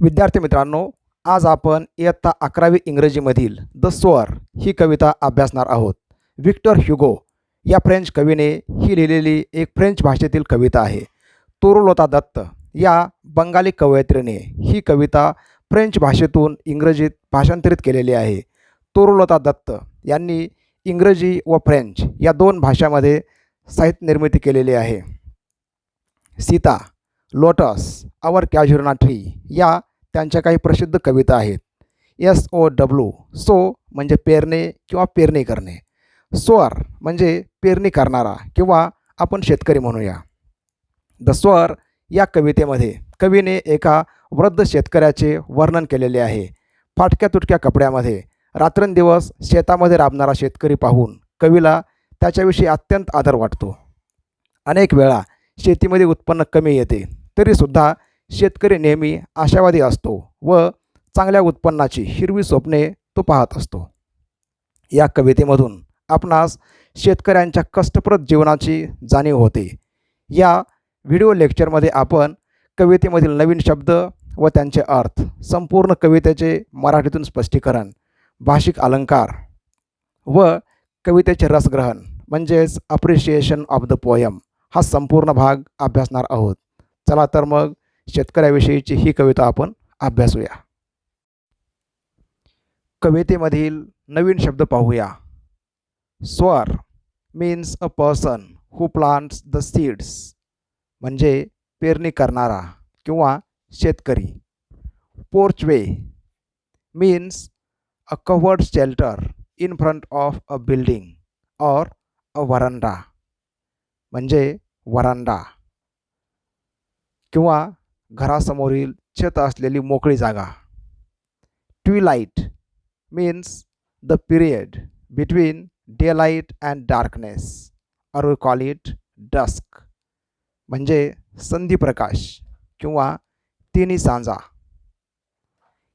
विद्यार्थी मित्रांनो, आज आपण इयत्ता 11वी इंग्रजीमधील द स्वर ही कविता अभ्यासणार आहोत. व्हिक्टर ह्युगो या फ्रेंच कवीने ही लिहिलेली एक फ्रेंच भाषेतील कविता आहे. तोरुलता दत्त या बंगाली कवयित्रीने ही कविता फ्रेंच भाषेतून इंग्रजीत भाषांतरित केलेली आहे. तोरुलता दत्त यांनी इंग्रजी व फ्रेंच या दोन भाषांमध्ये साहित्य निर्मिती केलेली आहे. सीता, लोटस, आवर कॅज्युरना ट्री या त्यांच्या काही प्रसिद्ध कविता आहेत. SOW सो म्हणजे पेरणे किंवा पेरणी करणे. स्वर म्हणजे पेरणी करणारा किंवा आपण शेतकरी म्हणूया. द स्वर या कवितेमध्ये कवीने एका वृद्ध शेतकऱ्याचे वर्णन केलेले आहे. फाटक्या तुटक्या कपड्यामध्ये रात्रंदिवस शेतामध्ये राबणारा शेतकरी पाहून कवीला त्याच्याविषयी अत्यंत आदर वाटतो. अनेक वेळा शेतीमध्ये उत्पन्न कमी येते, तरीसुद्धा शेतकरी नेहमी आशावादी असतो व चांगल्या उत्पन्नाची हिरवी स्वप्ने तो पाहत असतो. या कवितेमधून आपणास शेतकऱ्यांच्या कष्टप्रद जीवनाची जाणीव होते. या व्हिडिओ लेक्चरमध्ये आपण कवितेमधील नवीन शब्द व त्यांचे अर्थ, संपूर्ण कवितेचे मराठीतून स्पष्टीकरण, भाषिक अलंकार व कवितेचे रसग्रहण म्हणजेच अप्रिशिएशन ऑफ द पोयम हा संपूर्ण भाग अभ्यासणार आहोत. चला तर मग शेतकऱ्याविषयीची ही कविता आपण अभ्यासूया. कवितेमधील नवीन शब्द पाहूया. Sower means a person who plants the seeds म्हणजे पेरणी करणारा किंवा शेतकरी. Porchway means a covered shelter in front of a building or a veranda म्हणजे वरांडा किंवा घरासमोरील छत असलेली मोकळी जागा. Twilight means the period between daylight and darkness और वी कॉल इट डस्क म्हणजे संधिप्रकाश किंवा तिन्ही सांजा.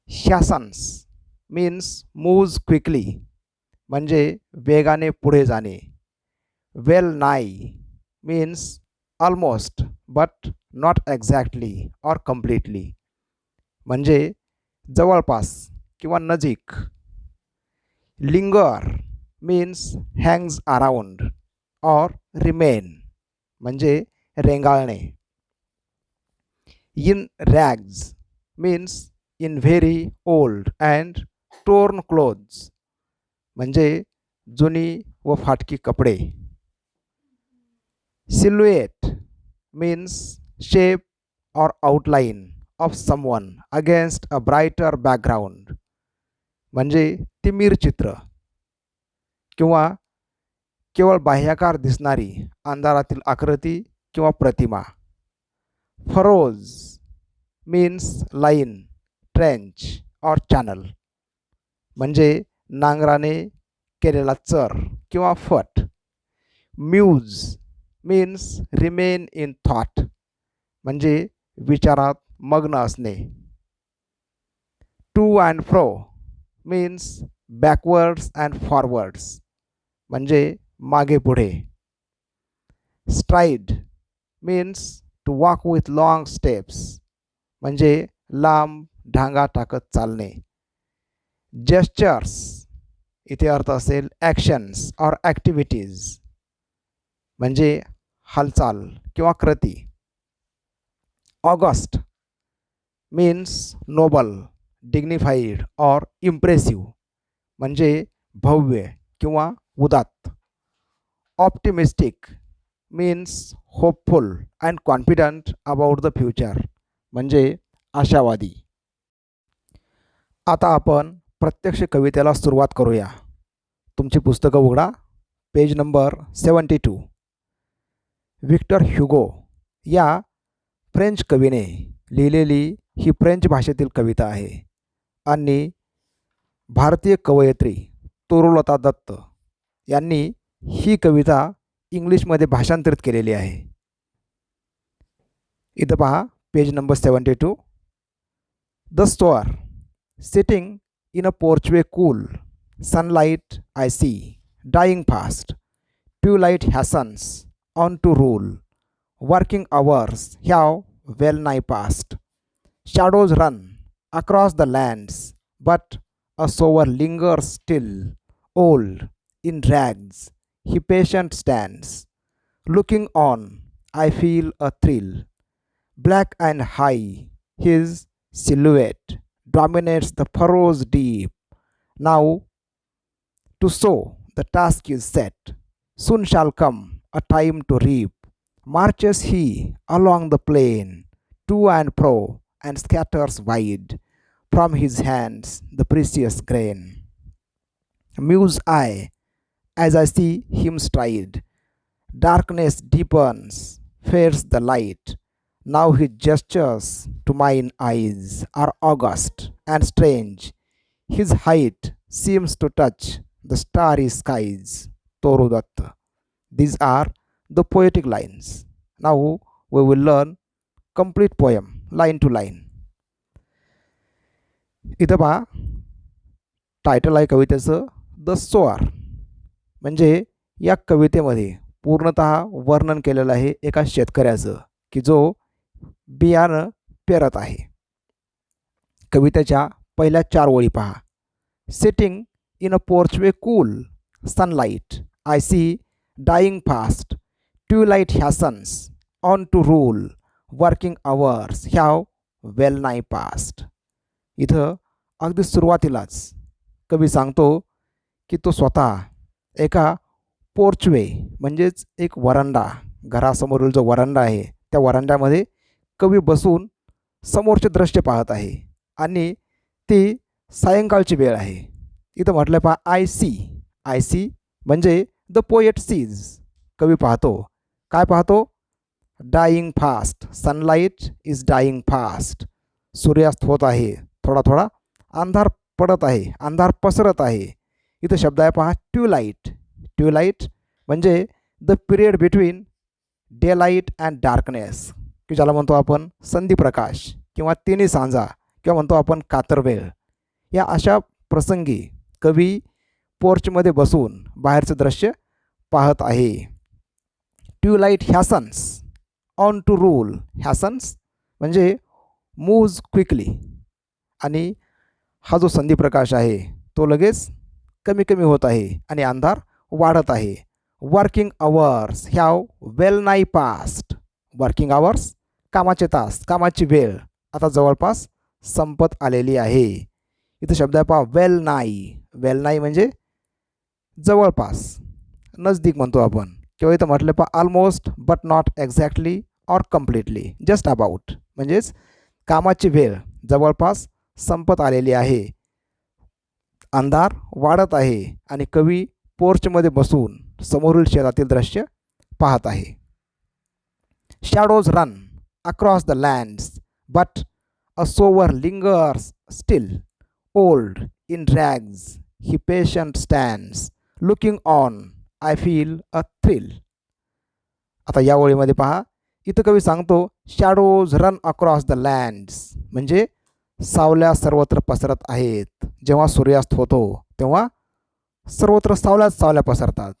शॅसन्स मीन्स मूव्ज क्विकली म्हणजे वेगाने पुढे जाणे. Well nigh means almost but not exactly or completely म्हणजे जवळपास किंवा नजीक. Linger means hangs around or remain म्हणजे रेंगाळणे. In rags means in very old and torn clothes म्हणजे जुनी व फाटकी कपडे. Silhouette means shape or outline of someone against a brighter background म्हणजे तिमीर चित्र किंवा केवळ बाह्याकार दिसणारी अंधारातील आकृती किंवा प्रतिमा. Furrows means line, trench or channel म्हणजे नांगराने केलेला चर किंवा फट. Muse means remain in thought म्हणजे विचारात मग्न असणे. To and fro means backwards and forwards म्हणजे मागे पुढे. Stride means to walk with long steps म्हणजे लांब ढांगा टाकत चालणे. जेस्चर्स इथे अर्थ असेल ॲक्शन्स ऑर ॲक्टिव्हिटीज म्हणजे हालचाल किंवा कृती. ऑगस्ट मीन्स नोबल, डिग्निफाईड और इम्प्रेसिव्ह म्हणजे भव्य किंवा उदात्त. Optimistic means hopeful and confident about the future म्हणजे आशावादी. आता आपण प्रत्यक्ष कवितेला सुरुवात करूया. तुमची पुस्तकं उघडा. Page number 72. व्हिक्टर ह्युगो या फ्रेंच कवीने लिहिलेली ही फ्रेंच भाषेतील कविता आहे आणि भारतीय कवयित्री तोरुलता दत्त यांनी ही कविता इंग्लिशमध्ये भाषांतरित केलेली आहे. इथं पहा page number 72. The sower sitting in a porchway cool sunlight I see dying fast. Twilight hastens on to rule. Working hours have well nigh passed. Shadows run across the lands, but a sower lingers still. Old, in rags, he patient stands. Looking on, I feel a thrill. Black and high, his silhouette dominates the furrows deep. Now to sow, the task is set. Soon shall come a time to reap. Marches he along the plain, to and fro, and scatters wide from his hands the precious grain. Muse I as I see him stride. Darkness deepens, fades the light. Now his gestures to mine eyes are august and strange. His height seems to touch the starry skies. Toru Datta. These are the poetic lines. Now we will learn complete poem line to line. इथं पहा title आहे कवितेचं the Zoar. म्हणजे या कवितेमध्ये पूर्णतः वर्णन केलेलं आहे एका शेतकऱ्याचं की जो बियाणं पेरत आहे. कवितेच्या पहिल्या 4 ओळी पहा. Sitting in a porchway cool sunlight I see dying fast. Twilight hastens on to rule. Working hours have well nigh past. इथं अगदी सुरुवातीलाच कवी सांगतो की तो स्वतः एका पोर्चवे म्हणजेच एक वरांडा, घरासमोरील जो वरांडा आहे त्या वरांड्यामध्ये कवी बसून समोरचे दृश्य पाहत आहे आणि ती सायंकाळची वेळ आहे. इथं म्हटलं पहा आय सी म्हणजे द पोएट सीज. कवी पाहतो. काय पाहतो? Dying fast. Sunlight is dying fast. सूर्यास्त होत आहे. थोडा थोडा अंधार पडत आहे, अंधार पसरत आहे. इथं शब्द आहे पहा ट्यूलाइट म्हणजे the period between day light and darkness, की ज्याला म्हणतो आपण संधिप्रकाश किंवा तिन्ही सांजा किंवा म्हणतो आपण कातर वेळ. या अशा प्रसंगी कवी पोर्चमध्ये बसून बाहेरचं दृश्य पाहत आहे. ट्यूलाइट हॅसन्स ऑन टू रूल. हॅसन्स म्हणजे मूव्ज क्विकली. आणि हा जो संधिप्रकाश आहे तो लगेच कमी कमी होत आहे आणि अंधार वाढत आहे. Working hours have well nigh past. Working hours कामाचे तास, कामाची वेळ आता जवळपास संपत आलेली आहे. इथं शब्द आहे पहा वेल नाय म्हणजे जवळपास, नजदीक म्हणतो आपण. किंवा इथं म्हटलं पहा almost but not exactly or completely, just about. म्हणजेच कामाची वेळ जवळपास संपत आलेली आहे. अंधार वाढत आहे आणि कवी पोर्चमध्ये बसून समोरील शेतातील दृश्य पाहत आहे. Shadows run across the lands but a sower lingers still. Old in rags he patient stands. Looking on I feel a thrill. आता या ओळीमध्ये पहा इथं कवी सांगतो shadows run across the lands म्हणजे सावल्या सर्वत्र पसरत आहेत. जेव्हा सूर्यास्त होतो तेव्हा सर्वत्र सावल्या पसरतात.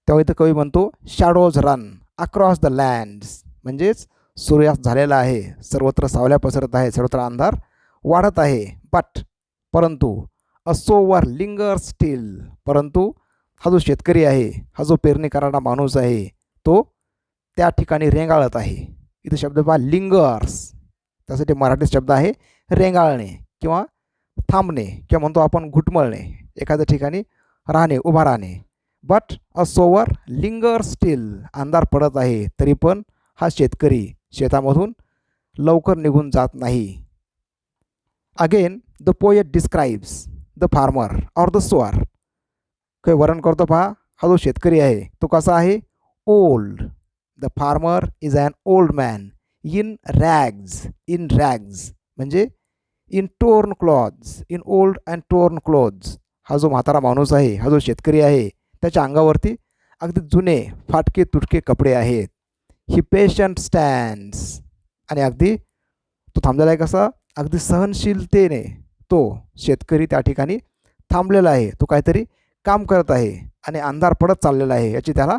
तेव्हा इथं कवी म्हणतो shadows run across the lands म्हणजेच सूर्यास्त झालेला आहे, सर्वत्र सावल्या पसरत आहे, सर्वत्र अंधार वाढत आहे. परंतु अ सोवर लिंगर स्टील. परंतु हा जो शेतकरी आहे, हा जो पेरणी करणारा माणूस आहे तो त्या ठिकाणी रेंगाळत आहे. इथं शब्द पहा लिंगर्स. त्यासाठी मराठी शब्द आहे रेंगाळणे किंवा थांबणे किंवा म्हणतो आपण घुटमळणे, एखाद्या ठिकाणी राहणे, उभा राहणे. But a sower linger still. अंधार पडत आहे तरी पण हा शेतकरी शेतामधून लवकर निघून जात नाही. Again the poet describes the farmer or the sower. काही वर्णन करतो पहा हा जो शेतकरी आहे तो कसा आहे? Old. The farmer is an old man in rags म्हणजे in torn clothes, in old and torn clothes. हा जो म्हातारा माणूस आहे, हा जो शेतकरी आहे त्याच्या अंगावरती अगदी जुने फाटके तुटके कपडे आहेत. ही पेशंट स्टँड्स आणि अगदी तो थांबलेला आहे. कसा? अगदी सहनशीलतेने तो शेतकरी त्या ठिकाणी थांबलेला आहे. तो काहीतरी काम करत आहे आणि अंधार पडत चाललेला आहे याची त्याला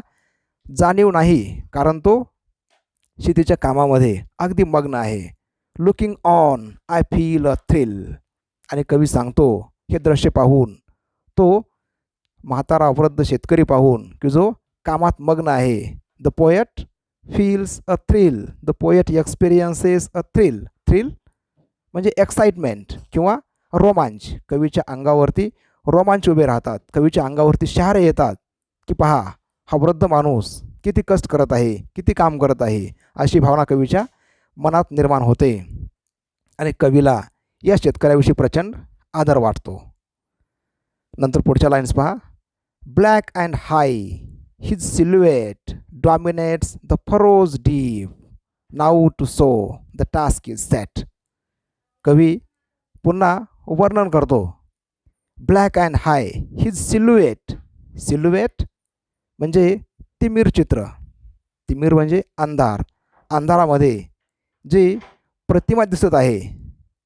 जाणीव नाही, कारण तो शेतीच्या कामामध्ये अगदी मग्न आहे. Looking on I feel a thrill. आणि कवी सांगतो हे दृश्य पाहून, तो म्हातारा वृद्ध शेतकरी पाहून की जो कामात मग्न आहे. The poet feels a thrill. The poet experiences a thrill. Thrill म्हणजे एक्साइटमेंट किंवा रोमांच. कवीच्या अंगावरती रोमांच उभे राहतात, कवीच्या अंगावरती शहारे येतात की पहा हा वृद्ध माणूस किती कष्ट करत आहे, किती काम करत आहे, अशी भावना कवीच्या मनात निर्माण होते. आणि कवीला या शेतकऱ्याविषयी प्रचंड आदर वाटतो. नंतर पुढच्या लाईन्स पहा. Black and high his silhouette dominates the furrows deep. Now to sow the task is set. कवी पुन्हा वर्णन करतो. Black and high his silhouette. Silhouette म्हणजे तिमीर चित्र. तिमीर म्हणजे अंधार. अंधारामध्ये जी प्रतिमा दिसत आहे,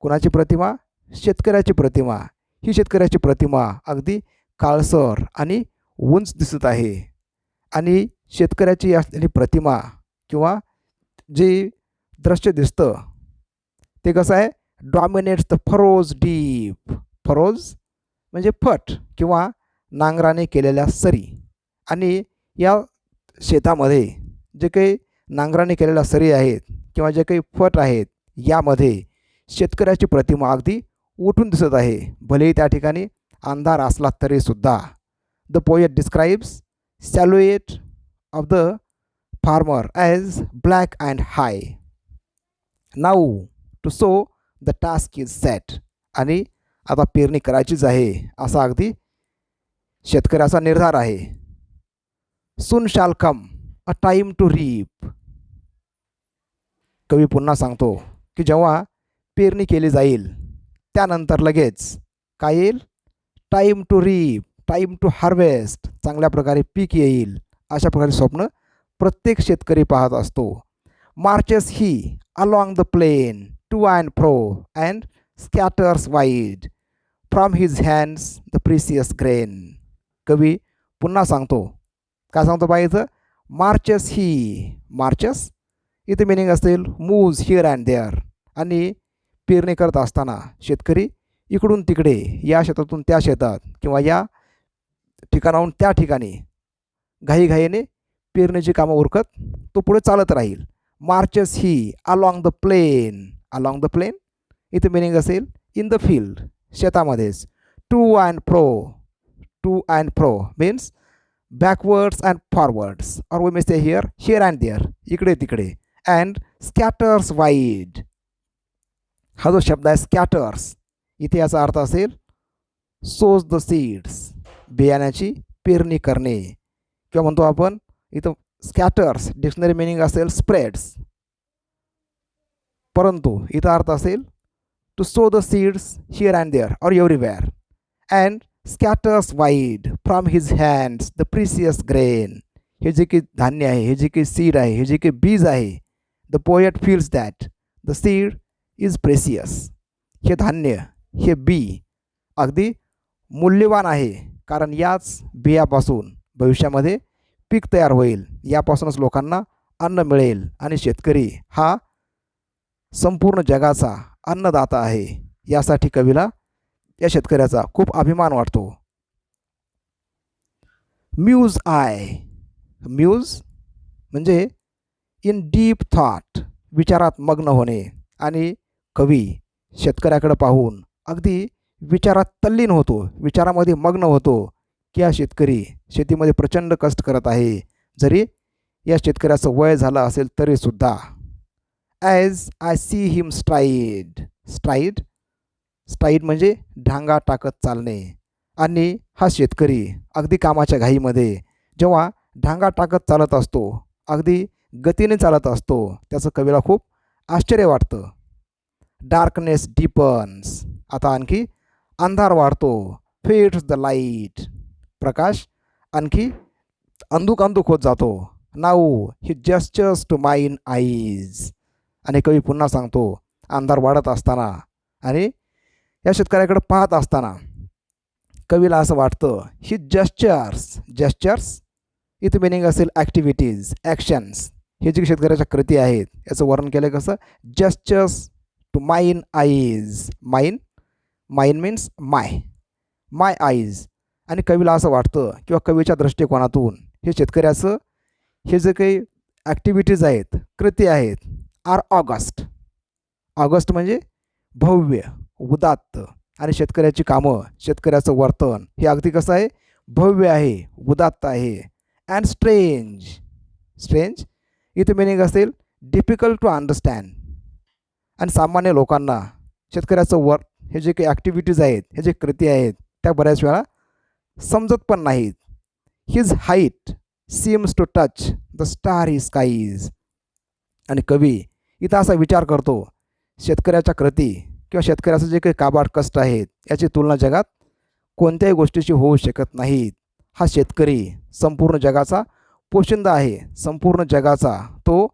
कुणाची प्रतिमा? शेतकऱ्याची प्रतिमा. ही शेतकऱ्याची प्रतिमा अगदी काळसर आणि उंच दिसत आहे. आणि शेतकऱ्याची असलेली प्रतिमा किंवा जे दृश्य दिसतं ते कसं आहे? डॉमिनेट्स द फरोज डीप. फरोज म्हणजे फट किंवा नांगराने केलेल्या सरी. आणि या शेतामध्ये जे काही नांगराने केलेल्या सरी आहेत किंवा जे काही फट आहेत, यामध्ये शेतकऱ्याची प्रतिमा अगदी उठून दिसत आहे, भलेही त्या ठिकाणी अंधार असला तरीसुद्धा. The poet describes silhouette of the farmer as black and high. Now to sow the task is set. आणि आता पेरणी करायचीच आहे असा अगदी शेतकऱ्याचा निर्धार आहे. सून शाल कम अ टाईम टू रीप. कवी पुन्हा सांगतो की जेव्हा पेरणी केली जाईल त्यानंतर लगेच काय येईल? Time to reap, time to harvest. चांगल्या प्रकारे पीक येईल अशा प्रकारे स्वप्न प्रत्येक शेतकरी पाहत असतो. Marches he along the plain to and fro and scatters wide from his hands the precious grain. कवी पुन्हा सांगतो. काय सांगतो पाहिजे? Marches he. मार्चेस इथे मिनिंग असेल मूव्ज हिअर अँड देअर. आणि पेरणी करत असताना शेतकरी इकडून तिकडे, या शेतातून त्या शेतात किंवा या ठिकाणाहून त्या ठिकाणी घाईघाईने पेरणीची कामं उरकत तो पुढे चालत राहील. Marches he along the plain. Along the plain इथे मिनिंग असेल इन द फील्ड, शेतामध्येच. To and fro. To and fro means backwards and forwards, or we may say here here and there, इकडे तिकडे. And scatters wide. हा जो शब्द आहे स्कॅटर्स, इथे याचा अर्थ असेल सोज द सीड्स, बियाण्याची पेरणी करणे. किंवा म्हणतो आपण इथं स्कॅटर्स डिक्शनरी मिनिंग असेल स्प्रेड्स, परंतु इथं अर्थ असेल to sow the seeds here and there or everywhere. And scatters wide from his hands the precious grain. हे जे काही धान्य आहे, हे जे काही सीड आहे, हे जे काही बीज आहे, the poet feels that the seed is precious. हे धान्य, हे बी अगदी मूल्यवान आहे, कारण याच बियापासून भविष्यामध्ये पीक तयार होईल, यापासूनच लोकांना अन्न मिळेल. आणि शेतकरी हा संपूर्ण जगाचा अन्नदाता आहे. यासाठी कवीला या शेतकऱ्याचा खूप अभिमान वाटतो. Muse I. म्यूज म्हणजे इन डीप थॉट, विचारात मग्न होणे. आणि कवी शेतकऱ्याकडे पाहून अगदी विचारात तल्लीन होतो, विचारामध्ये मग्न होतो की हा शेतकरी शेतीमध्ये प्रचंड कष्ट करत आहे, जरी या शेतकऱ्याचं वय झालं असेल तरीसुद्धा. As I see him stride. Stride, stride म्हणजे ढांगा टाकत चालणे. आणि हा शेतकरी अगदी कामाच्या घाईमध्ये जेव्हा ढांगा टाकत चालत असतो, अगदी गतीने चालत असतो, त्याचं कवीला खूप आश्चर्य वाटतं. Darkness deepens. आता आणखी अंधार वाढतो. Fades the light. प्रकाश आणखी अंधुक अंधुक होत जातो. Now he gestures to mine eyes. आणि कवी पुन्हा सांगतो, अंधार वाढत असताना आणि या शेतकऱ्याकडे पाहत असताना कवीला असं वाटतं ही जस्चर्स. जस्चर्स इथे मिनिंग असेल ॲक्टिव्हिटीज, ॲक्शन्स. हे जे शेतकऱ्याच्या कृती आहेत याचं वर्णन केलं कसं? Gestures to mine eyes. Mine means my eyes. आणि कवीला असं वाटतं किंवा कवीच्या दृष्टिकोनातून हे शेतकऱ्याचं हे जे काही ॲक्टिव्हिटीज आहेत, कृती आहेत, आर ऑगस्ट. ऑगस्ट म्हणजे भव्य, उदात्त. आणि शेतकऱ्याची कामं, शेतकऱ्याचं वर्तन हे अगदी कसं आहे, भव्य आहे, उदात्त आहे. अँड स्ट्रेंज इथे मिनिंग असेल डिफिकल्ट टू अंडरस्टँड. आणि सामान्य लोकांना शेतकऱ्याचं हे जे काही ॲक्टिव्हिटीज आहेत, हे जे कृती आहेत, त्या बऱ्याच वेळा समजत पण नाहीत. His height seems to touch the starry skies. आणि कवी इथं असा विचार करतो, शेतकऱ्याच्या कृती किंवा शेतकऱ्याचं जे काही काबाड कष्ट आहेत याची तुलना जगात कोणत्याही गोष्टीशी होऊ शकत नाहीत. हा शेतकरी संपूर्ण जगाचा पोशिंदा आहे, संपूर्ण जगाचा तो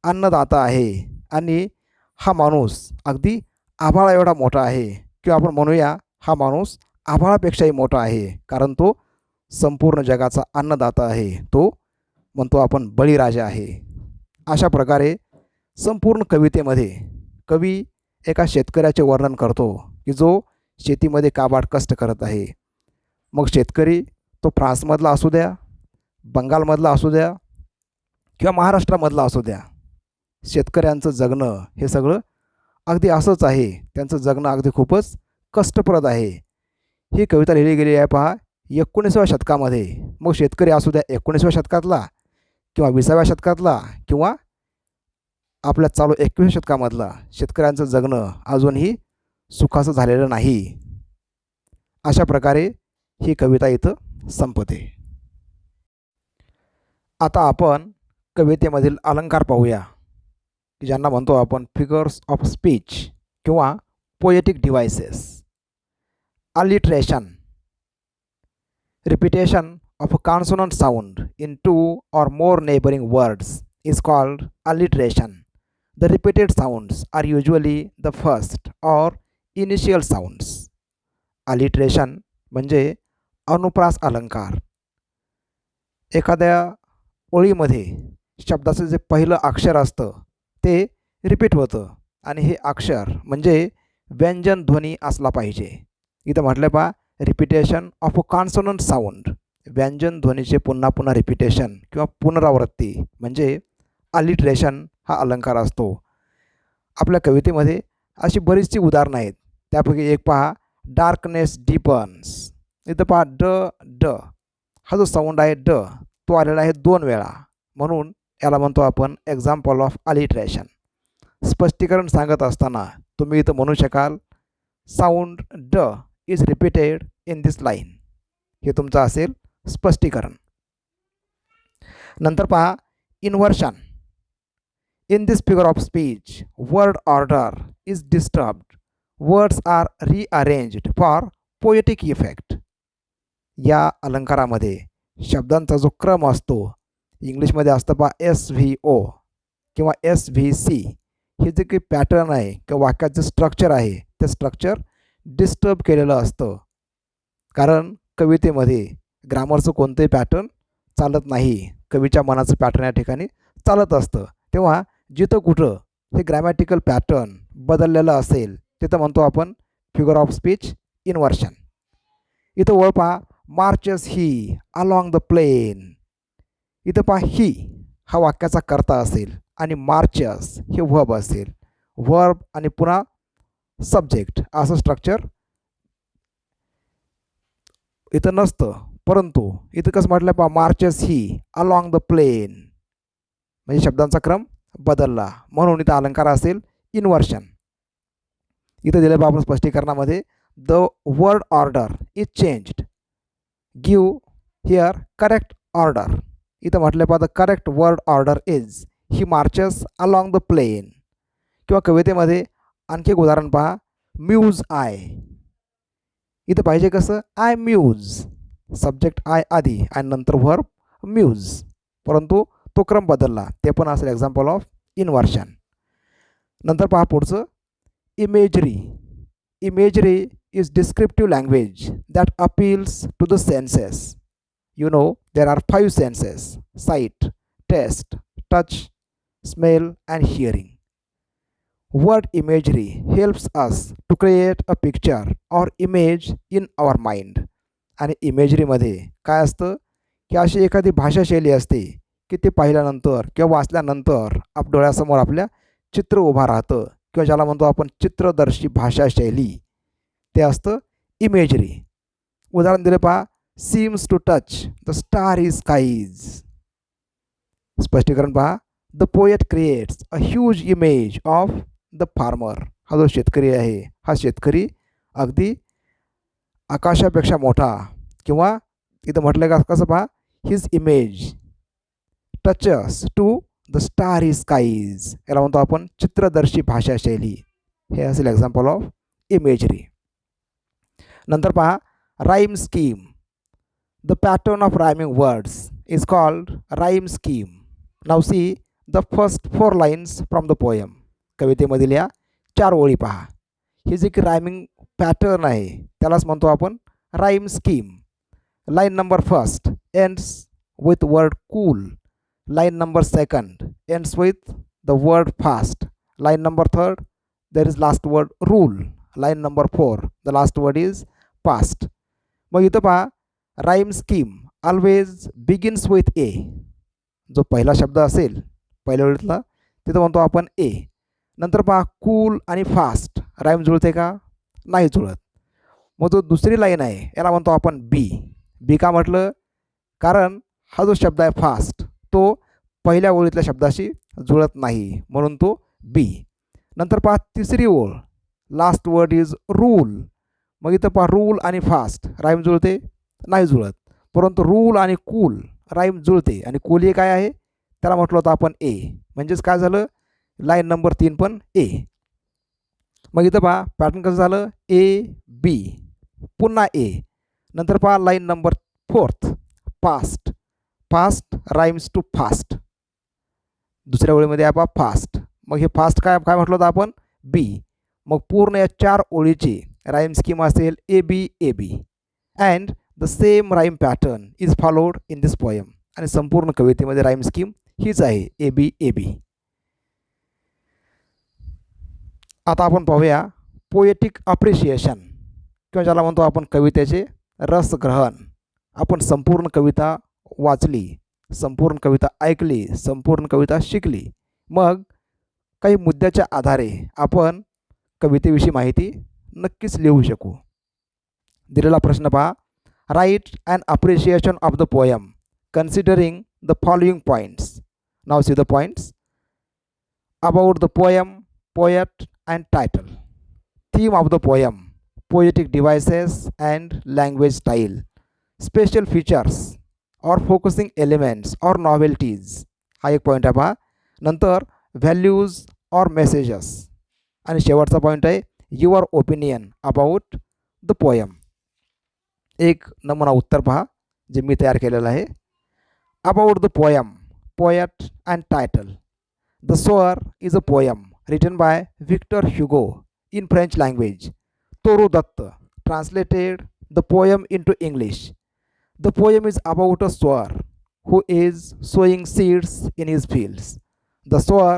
अन्नदाता आहे. आणि हा माणूस अगदी आभाळा एवढा मोठा आहे, किंवा आपण म्हणूया हा माणूस आभाळापेक्षाही मोठा आहे, कारण तो संपूर्ण जगाचा अन्नदाता आहे. तो म्हणतो आपण बळीराजा आहे. अशा प्रकारे संपूर्ण कवितेमध्ये कवी एका शेतकऱ्याचे वर्णन करतो की जो शेतीमध्ये काबाड कष्ट करत आहे. मग शेतकरी तो फ्रान्समधला असू द्या, बंगालमधला असू द्या किंवा महाराष्ट्रामधला असू द्या, शेतकऱ्यांचं जगणं हे सगळं अगदी असंच आहे. त्यांचं जगणं अगदी खूपच कष्टप्रद आहे. ही कविता लिहिली गेली आहे पहा 19व्या शतकामध्ये. मग शेतकरी असू द्या 19व्या शतकातला किंवा 20व्या शतकातला किंवा आपल्या चालू 21व्या शतकामधला, शेतकऱ्यांचं जगणं अजूनही सुखाचं झालेलं नाही. अशा प्रकारे ही कविता इथं संपते. आता आपण कवितेमधील अलंकार पाहूया, की ज्यांना म्हणतो आपण फिगर्स ऑफ स्पीच किंवा poetic devices. Alliteration, repetition of a consonant sound in two or more neighboring words is called alliteration. The repeated sounds are usually the first or initial sounds. Alliteration म्हणजे अनुप्रास अलंकार. एखाद्या ओळीमध्ये शब्दाचं जे पहिलं अक्षर असतं ते रिपीट होतं आणि हे अक्षर म्हणजे व्यंजन ध्वनी असला पाहिजे. इथं म्हटलं पहा repetition of a consonant sound, व्यंजन ध्वनीचे पुन्हा पुन्हा रिपिटेशन किंवा पुनरावृत्ती म्हणजे अलिट्रेशन हा अलंकार असतो. आपल्या कवितेमध्ये अशी बरीचशी उदाहरणं आहेत. त्यापैकी एक पहा डार्कनेस डीपन्स. इथं पहा ड हा जो साऊंड आहे ड तो आलेला आहे 2 वेळा, म्हणून याला म्हणतो आपण एक्झाम्पल ऑफ अलिट्रेशन. स्पष्टीकरण सांगत असताना तुम्ही इथं म्हणू शकाल sound D is repeated in this line. हे तुमचं असेल स्पष्टीकरण. नंतर पहा inversion. In this figure of speech word order is disturbed. Words are rearranged for poetic effect. या अलंकारामध्ये शब्दांचा जो क्रम असतो, इंग्लिशमध्ये असतं पहा SVO किंवा SVC. हे जे काही पॅटर्न आहे किंवा वाक्याचं स्ट्रक्चर आहे ते स्ट्रक्चर डिस्टर्ब केलेलं असतं. कारण कवितेमध्ये ग्रामरचं कोणतंही पॅटर्न चालत नाही, कवीच्या मनाचं पॅटर्न या ठिकाणी चालत असतं. तेव्हा जिथं कुठं हे ग्रॅमॅटिकल पॅटर्न बदललेलं असेल तिथं म्हणतो आपण फिगर ऑफ स्पीच इन्व्हर्शन. इथं ओळ पहा marches he along the plain. इथं पहा ही हा वाक्याचा कर्ता असेल आणि मार्चेस हे व्हर्ब असेल. व्हर्ब आणि पुन्हा सब्जेक्ट असं स्ट्रक्चर इथं नसतं, परंतु इथं कसं म्हटलं पहा marches he along the plain म्हणजे शब्दांचा क्रम बदलला, म्हणून इथं अलंकार असेल इन्व्हर्शन. इथं दिलं पहा आपण स्पष्टीकरणामध्ये the word order is changed. Give here correct order. इथं म्हटलं पहा the correct word order is he marches along the plain. किंवा कवितेमध्ये आणखी एक उदाहरण पहा म्यूज आय. इथं पाहिजे कसं आय म्यूज, सब्जेक्ट आय आधी आणि नंतर व्हर्ब म्यूज, परंतु तो क्रम बदलला, ते पण असेल एक्झाम्पल ऑफ इन्व्हर्शन. नंतर पहा पुढचं imagery. Imagery is descriptive language that appeals to the senses. You know there are 5 senses: sight, taste, touch, smell and hearing. Word imagery helps us to create a picture or image in our mind. आणि इमेजरीमध्ये काय असतं की अशी एखादी भाषाशैली असते की ते पाहिल्यानंतर किंवा वाचल्यानंतर डोळ्यासमोर आपल्या चित्र उभा राहतं किंवा ज्याला म्हणतो आपण चित्रदर्शी भाषाशैली, ते असतं इमेजरी. उदाहरण दिले पहा, seems to touch the starry skies. स्पष्टीकरण पहा, the poet creates a huge image of the farmer. हा जो शेतकरी आहे, हा शेतकरी अगदी आकाशापेक्षा मोठा, किंवा इथं म्हटलं का कसं पहा, his image touches to the starry skies. याला म्हणतो आपण चित्रदर्शी भाषाशैली. हे असेल एक्झाम्पल ऑफ इमेजरी. नंतर पहा, rhyme scheme. The pattern of rhyming words is called rhyme scheme. Now see the first 4 lines from the poem. कवितेमधील या 4 ओळी पहा. ही जी की रायमिंग पॅटर्न आहे त्यालाच म्हणतो आपण rhyme scheme. Line number first ends with word cool. Line number second ends with the word fast. Line number third there is last word rule. Line number 4 the last word is past. मग इथं पहा, rhyme scheme always begins with A. जो पहिला शब्द असेल पहिल्या ओळीतला तिथं म्हणतो आपण ए. नंतर पहा, कूल आणि फास्ट राईम जुळते का? नाही जुळत. मग जो दुसरी लाईन आहे याला म्हणतो आपण बी. बी का म्हटलं? कारण हा जो शब्द आहे फास्ट तो पहिल्या ओळीतल्या शब्दाशी जुळत नाही, म्हणून तो बी. नंतर पहा, तिसरी ओळ लास्ट वर्ड इज रूल. मग इथं पहा, रूल आणि फास्ट राईम जुळते? नाही जुळत. परंतु रूल आणि कूल राईम जुळते. आणि कूल हे काय आहे? त्याला म्हटलं होतं आपण ए. म्हणजेच काय झालं, लाईन नंबर 3 पण ए. मग इथं पहा, पॅटर्न कसं झालं, ए बी पुन्हा ए. नंतर पहा, line number 4 past. Fast rhymes to fast. दुसऱ्या ओळीमध्ये आहे पहा फास्ट. मग हे फास्ट काय काय म्हटलं होतं आपण? बी. मग पूर्ण या 4 ओळीची राईम स्कीम असेल A B A B. And the same rhyme pattern is followed in this poem. आणि संपूर्ण कवितेमध्ये राईम स्कीम हीच आहे, ए बी ए बी. आता आपण पाहूया पोएटिक अप्रिशिएशन, किंवा ज्याला म्हणतो आपण कवितेचे रसग्रहण. आपण संपूर्ण कविता वाचली, संपूर्ण कविता ऐकली, संपूर्ण कविता शिकली. मग काही मुद्द्याच्या आधारे आपण कवितेविषयी माहिती नक्कीच लिहू शकू. दिलेला प्रश्न पहा, write and appreciation of the poem considering the following points. Now see the points. About the poem, poet and title. Theme of the poem, poetic devices and language style. Special features or focusing elements or novelties. हा एक point आहे पहा. नंतर values और messages. आणि शेवटचा point आहे your opinion about the poem. एक नमुना उत्तर पहा जे मी तयार केलेलं आहे. About the poem, poet and title. The sower is a poem written by Victor Hugo in French language. Toru Datta translated the poem into English. The poem is about a sower who is sowing seeds in his fields. The sower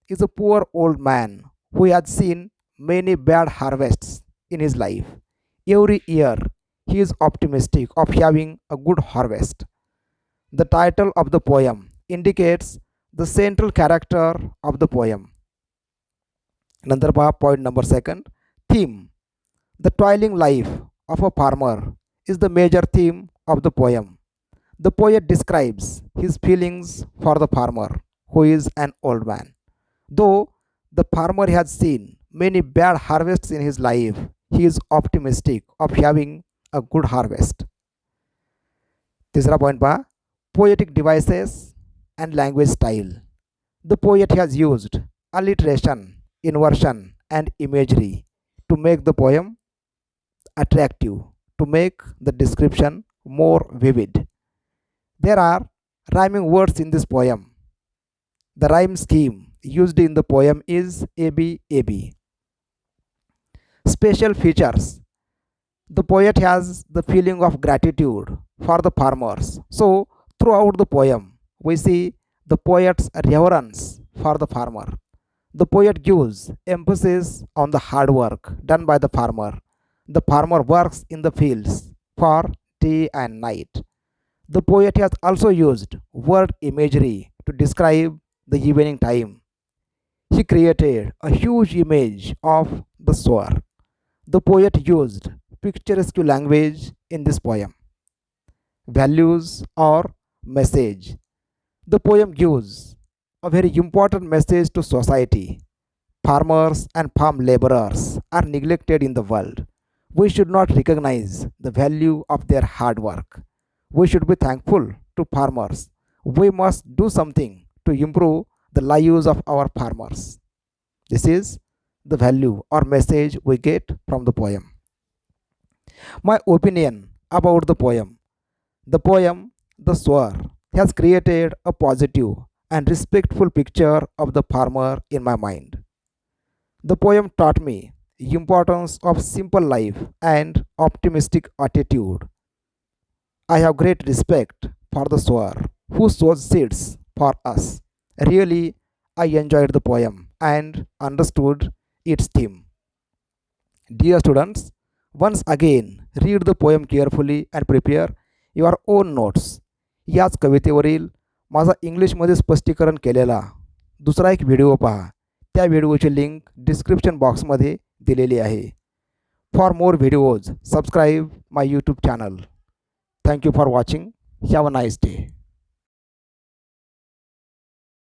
is a poor old man who has seen many bad harvests in his life. Every year he is optimistic of having a good harvest. The title of the poem indicates the central character of the poem. नंतर पहा point number 2. Theme. The toiling life of a farmer is the major theme of the poem. The poet describes his feelings for the farmer who is an old man. Though the farmer has seen many bad harvests in his life, he is optimistic of having a good harvest. तिसरा point पहा, poetic devices and language style. The poet has used alliteration, inversion and imagery to make the poem attractive, to make the description more vivid. There are rhyming words in this poem. The rhyme scheme used in the poem is ABAB. Special features. The poet has the feeling of gratitude for the farmers. So, throughout the poem, we see the poet's reverence for the farmer. The poet gives emphasis on the hard work done by the farmer. The farmer works in the fields for day and night. The poet has also used word imagery to describe the evening time. He created a huge image of the sower. The poet used picturesque language in this poem. Values or message. The poem gives a very important message to society. Farmers and farm laborers are neglected in the world. We should not recognize the value of their hard work. We should be thankful to farmers. We must do something to improve the lives of our farmers. This is the value or message we get from the poem. My opinion about the poem. The poem, The Sower, has created a positive and respectful picture of the farmer in my mind. The poem taught me importance of simple life and optimistic attitude. I have great respect for the sower who sows seeds for us. Really, I enjoyed the poem and understood its theme. Dear students, once again read the poem carefully and prepare your own notes. याच कवितेवरील माझा इंग्लिशमध्ये स्पष्टीकरण केलेला दुसरा एक video पहा. त्या व्हिडिओची link description बॉक्समध्ये दिलेली आहे. For more videos subscribe my YouTube channel. Thank you for watching. Have a nice day.